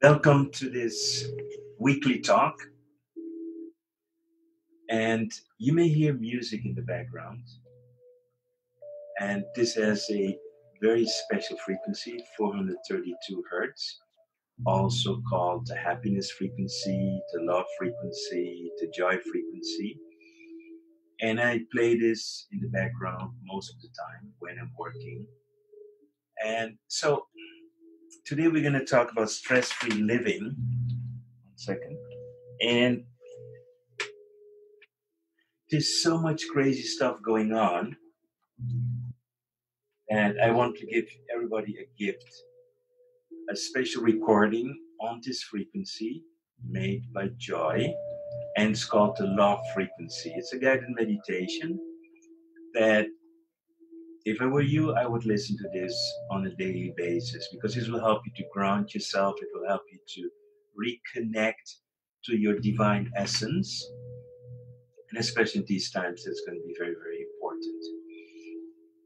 Welcome to this weekly talk. And you may hear music in the background. And this has a very special frequency, 432 hertz, also called the happiness frequency, the love frequency, the joy frequency. And I play this in the background most of the time when I'm working. And so today we're going to talk about stress free living. One second. And there's so much crazy stuff going on. And I want to give everybody a gift, a special recording on this frequency made by Joy, and it's called the Love Frequency. It's a guided meditation that, if I were you, I would listen to this on a daily basis because this will help you to ground yourself. It will help you to reconnect to your divine essence. And especially in these times, it's going to be very, very important.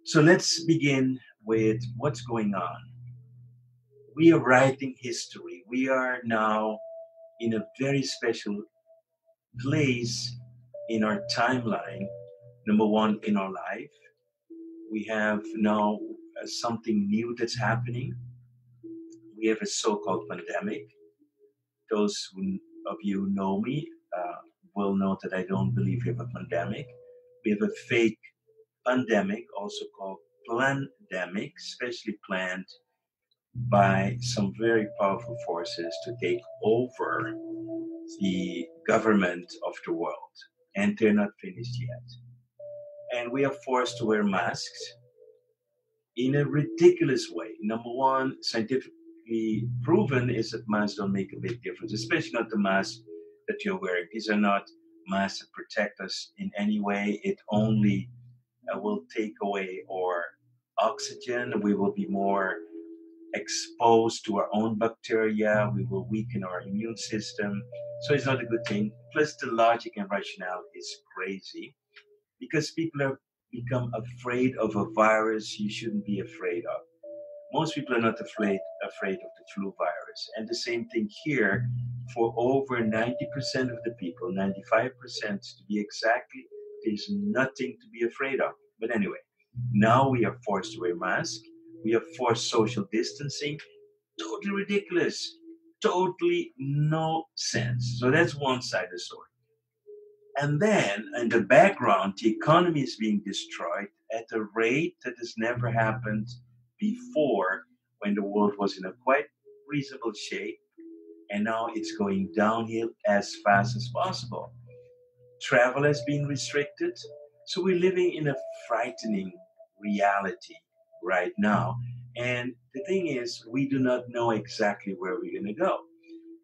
So let's begin with what's going on. We are writing history. We are now in a very special place in our timeline. Number one, in our life, we have now something new that's happening. We have a so-called pandemic. Those of you who know me will know that I don't believe we have a pandemic. We have a fake pandemic, also called plandemic, specially planned by some very powerful forces to take over the government of the world. And they're not finished yet. And we are forced to wear masks in a ridiculous way. Number one, scientifically proven is that masks don't make a big difference, especially not the masks that you're wearing. These are not masks that protect us in any way. It only will take away our oxygen. We will be more exposed to our own bacteria. We will weaken our immune system. So it's not a good thing. Plus, the logic and rationale is crazy because people have become afraid of a virus you shouldn't be afraid of. Most people are not afraid of the flu virus. And the same thing here for over 90% of the people, 95% to be exactly, there's nothing to be afraid of. But anyway, now we are forced to wear masks. We are forced social distancing. Totally ridiculous. Totally no sense. So that's one side of the story. And then in the background, the economy is being destroyed at a rate that has never happened before when the world was in a quite reasonable shape. And now it's going downhill as fast as possible. Travel has been restricted. So we're living in a frightening reality right now. And the thing is, we do not know exactly where we're going to go.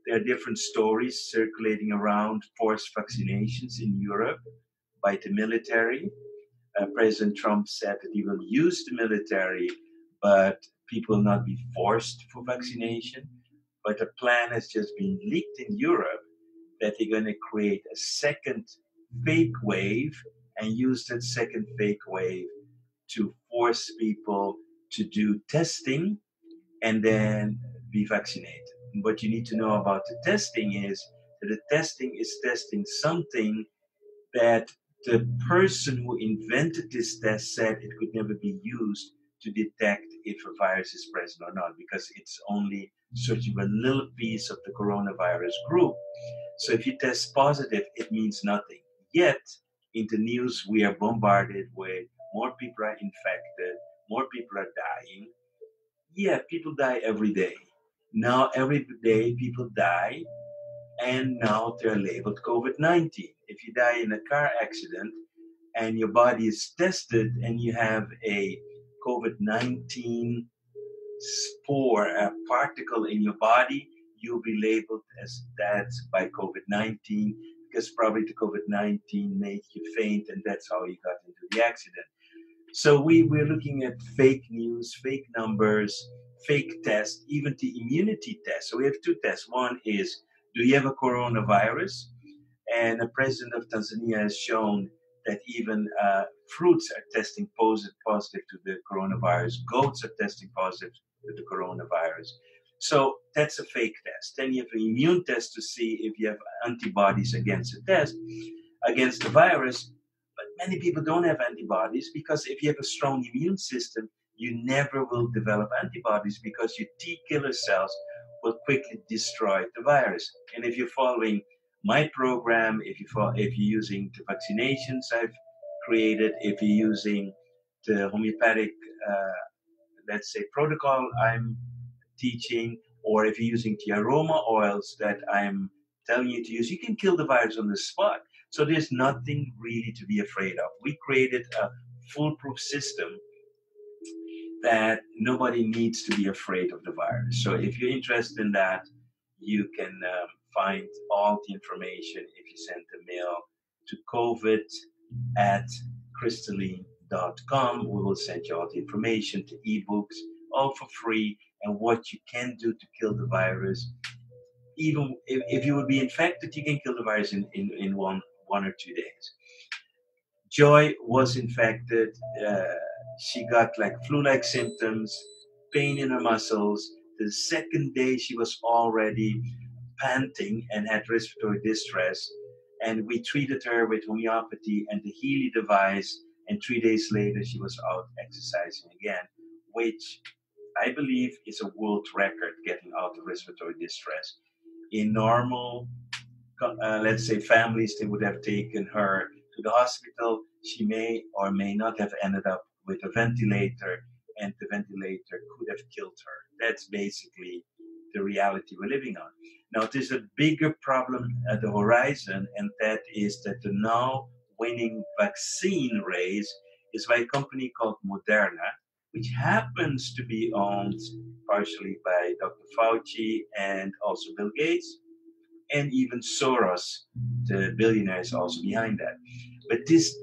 There are different stories circulating around forced vaccinations in Europe by the military. President Trump said that he will use the military, but people will not be forced for vaccination. But a plan has just been leaked in Europe that they're going to create a second fake wave and use that second fake wave to force people to do testing and then be vaccinated. What you need to know about the testing is that the testing is testing something that the person who invented this test said it could never be used to detect if a virus is present or not, because it's only searching for a little piece of the coronavirus group. So if you test positive, it means nothing. Yet, in the news, we are bombarded with more people are infected, more people are dying. Yeah, people die every day. Now, every day, people die, and now they're labeled COVID 19. If you die in a car accident and your body is tested and you have a COVID 19 spore, a particle in your body, you'll be labeled as that by COVID 19 because probably the COVID 19 made you faint and that's how you got into the accident. So we're looking at fake news, fake numbers, fake tests, even the immunity test. So we have two tests. One is, do you have a coronavirus? And the president of Tanzania has shown that even fruits are testing positive to the coronavirus. Goats are testing positive to the coronavirus. So that's a fake test. Then you have an immune test to see if you have antibodies against the test, against the virus. But many people don't have antibodies because if you have a strong immune system, you never will develop antibodies because your T killer cells will quickly destroy the virus. And if you're following my program, if you're using the vaccinations I've created, if you're using the homeopathic, uh, let's say, protocol I'm teaching, or if you're using the aroma oils that I'm telling you to use, you can kill the virus on the spot. So there's nothing really to be afraid of. We created a foolproof system that nobody needs to be afraid of the virus. So if you're interested in that, you can find all the information if you send the mail to COVID at crystalline.com. We will send you all the information, to ebooks, all for free, and what you can do to kill the virus. Even if you would be infected, you can kill the virus in one or 2 days. Joy was infected. She got like flu-like symptoms, pain in her muscles. The second day, she was already panting and had respiratory distress. And we treated her with homeopathy and the Healy device. And 3 days later, she was out exercising again, which I believe is a world record, getting out of respiratory distress. In normal, let's say, families, they would have taken her to the hospital. She may or may not have ended up with a ventilator, and the ventilator could have killed her. That's basically the reality we're living on. Now, there's a bigger problem at the horizon, and that is that the now winning vaccine race is by a company called Moderna, which happens to be owned partially by Dr. Fauci and also Bill Gates, and even Soros, the billionaire, is also behind that. But this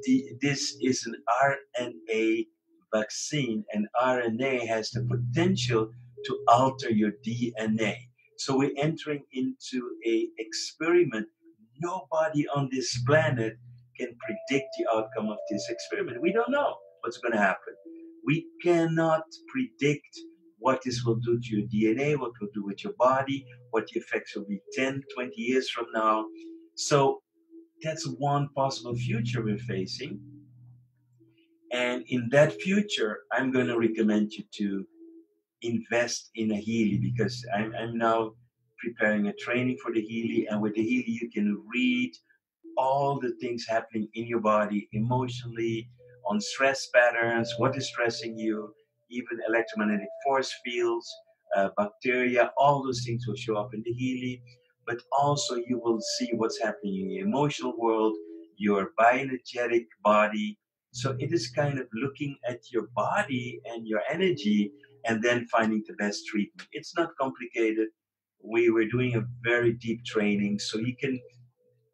is an RNA vaccine, and RNA has the potential to alter your DNA. So we're entering into a experiment. Nobody on this planet can predict the outcome of this experiment. We don't know what's going to happen. We cannot predict what this will do to your DNA, what it will do with your body, what the effects will be 10, 20 years from now. So that's one possible future we're facing. And in that future, I'm going to recommend you to invest in a Healy, because I'm now preparing a training for the Healy. And with the Healy, you can read all the things happening in your body emotionally, on stress patterns, what is stressing you, even electromagnetic force fields, bacteria, all those things will show up in the Healy. But also, you will see what's happening in your emotional world, your bioenergetic body. So it is kind of looking at your body and your energy and then finding the best treatment. It's not complicated. We were doing a very deep training, so you can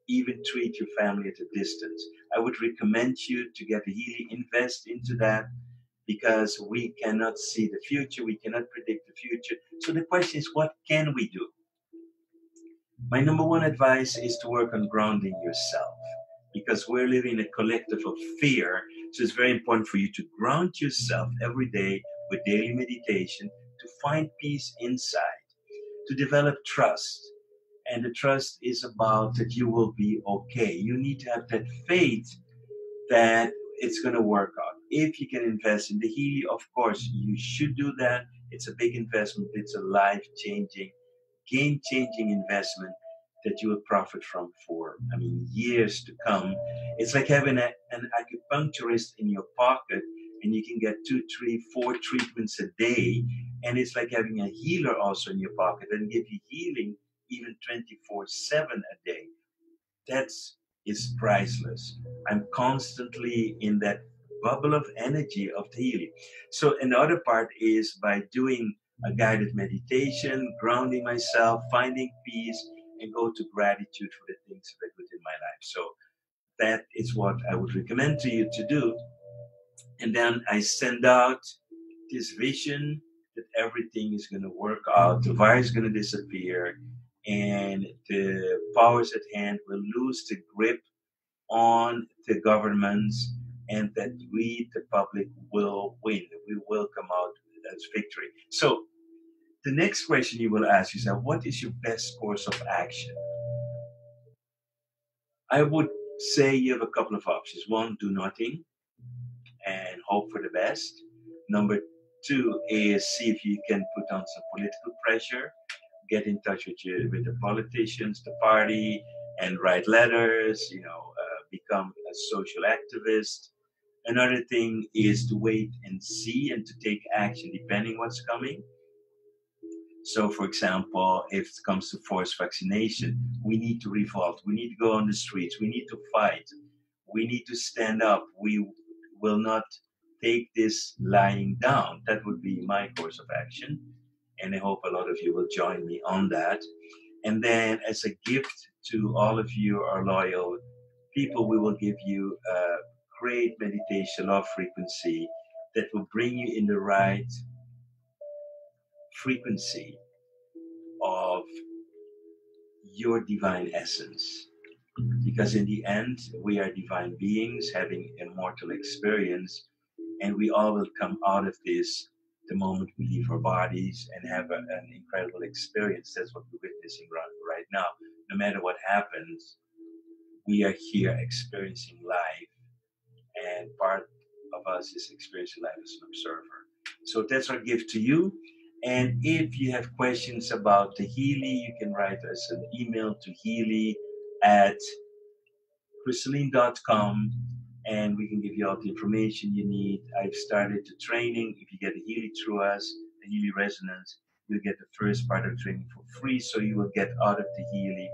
even treat your family at a distance. I would recommend you to get a Healy, invest into that, because we cannot see the future, we cannot predict the future. So the question is, what can we do? My number one advice is to work on grounding yourself, because we're living in a collective of fear. So it's very important for you to ground yourself every day with daily meditation, to find peace inside, to develop trust. And the trust is about that you will be okay. You need to have that faith that it's going to work out. If you can invest in the Healy, of course, you should do that. It's a big investment. It's a life-changing, game-changing investment that you will profit from for, years to come. It's like having an acupuncturist in your pocket, and you can get 2, 3, 4 treatments a day. And it's like having a healer also in your pocket and give you healing even 24/7 a day. That's is priceless. I'm constantly in that bubble of energy of the Healing. So another part is by doing a guided meditation, grounding myself, finding peace, and go to gratitude for the things that are good in my life. So that is what I would recommend to you to do. And then I send out this vision that everything is going to work out, the virus is going to disappear, and the powers at hand will lose the grip on the governments, and that we, the public, will win. We will come out as victory. So The next question you will ask yourself, what is your best course of action? I would say you have a couple of options. One, do nothing and hope for the best. Number two is see if you can put on some political pressure, get in touch with the politicians, the party, and write letters. Become a social activist. Another thing is to wait and see and to take action depending what's coming. So, for example, if it comes to forced vaccination, we need to revolt. We need to go on the streets. We need to fight. We need to stand up. We will not take this lying down. That would be my course of action. And I hope a lot of you will join me on that. And then, as a gift to all of you, our loyal people, we will give you a great meditation of frequency that will bring you in the right frequency of your divine essence. Because in the end, we are divine beings having immortal experience, and we all will come out of this the moment we leave our bodies and have an incredible experience. That's what we're witnessing right now. No matter what happens, we are here experiencing life, and part of us is experiencing life as an observer. So that's our gift to you. And if you have questions about the Healy, you can write us an email to Healy at crystalline.com, and we can give you all the information you need. I've started the training. If you get a Healy through us, a Healy resonance, you'll get the first part of the training for free. So you will get out of the Healy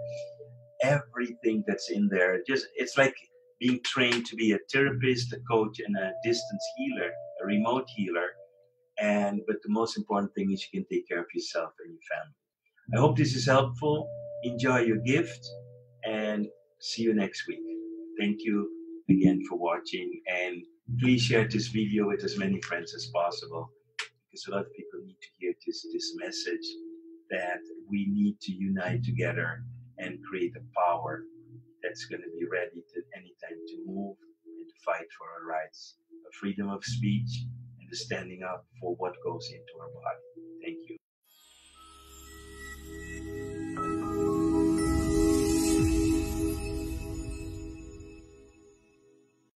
everything that's in there. Just it's like being trained to be a therapist, a coach, and a distance healer, a remote healer. And but the most important thing is you can take care of yourself and your family. I hope this is helpful. Enjoy your gift and see you next week. Thank you again for watching, and please share this video with as many friends as possible, because a lot of people need to hear this message that we need to unite together and create a power that's going to be ready to anytime to move and to fight for our rights, a freedom of speech, and the standing up for what goes into our body. Thank you.